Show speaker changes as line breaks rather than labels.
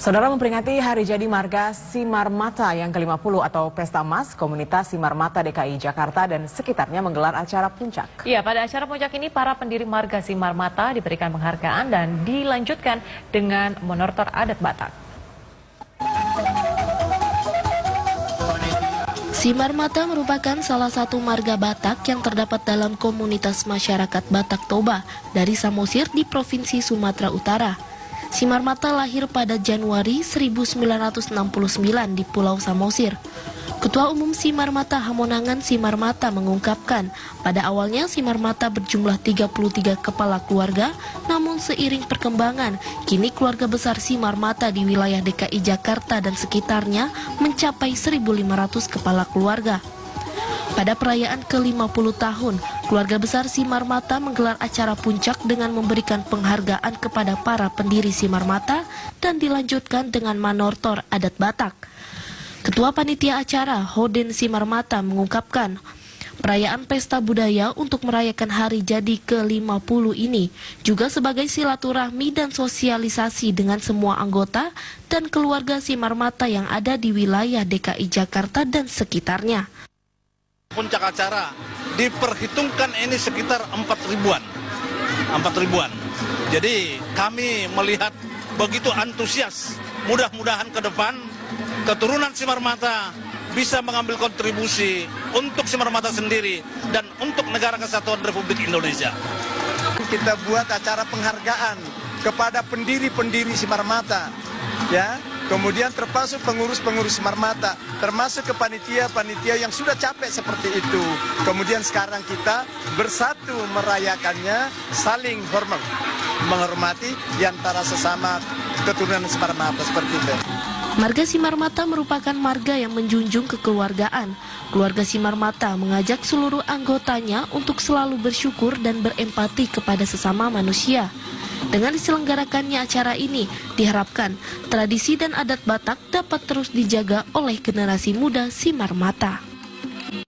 Saudara, memperingati Hari Jadi Marga Simarmata yang ke-50 atau Pesta Emas, komunitas Simarmata DKI Jakarta dan sekitarnya menggelar acara puncak.
Iya, pada acara puncak ini para pendiri Marga Simarmata diberikan penghargaan dan dilanjutkan dengan monortor adat Batak.
Simarmata merupakan salah satu marga Batak yang terdapat dalam komunitas masyarakat Batak Toba dari Samosir di Provinsi Sumatera Utara. Simarmata lahir pada Januari 1969 di Pulau Samosir. Ketua Umum Simarmata Hamonangan Simarmata mengungkapkan, pada awalnya Simarmata berjumlah 33 kepala keluarga, namun seiring perkembangan, kini keluarga besar Simarmata di wilayah DKI Jakarta dan sekitarnya mencapai 1.500 kepala keluarga. Pada perayaan ke-50 tahun, keluarga besar Simarmata menggelar acara puncak dengan memberikan penghargaan kepada para pendiri Simarmata dan dilanjutkan dengan manortor adat Batak. Ketua Panitia Acara, Hoden Simarmata mengungkapkan, perayaan pesta budaya untuk merayakan Hari Jadi ke-50 ini juga sebagai silaturahmi dan sosialisasi dengan semua anggota dan keluarga Simarmata yang ada di wilayah DKI Jakarta dan sekitarnya.
Puncak acara diperhitungkan ini sekitar 4.000-an. Jadi kami melihat begitu antusias. Mudah-mudahan ke depan keturunan Simarmata bisa mengambil kontribusi untuk Simarmata sendiri dan untuk Negara Kesatuan Republik Indonesia.
Kita buat acara penghargaan kepada pendiri-pendiri Simarmata, ya. Kemudian termasuk pengurus-pengurus Simarmata, termasuk ke panitia-panitia yang sudah capek seperti itu. Kemudian sekarang kita bersatu merayakannya, saling menghormati di antara sesama keturunan Simarmata seperti itu.
Marga Simarmata merupakan marga yang menjunjung kekeluargaan. Keluarga Simarmata mengajak seluruh anggotanya untuk selalu bersyukur dan berempati kepada sesama manusia. Dengan diselenggarakannya acara ini, diharapkan tradisi dan adat Batak dapat terus dijaga oleh generasi muda Simarmata.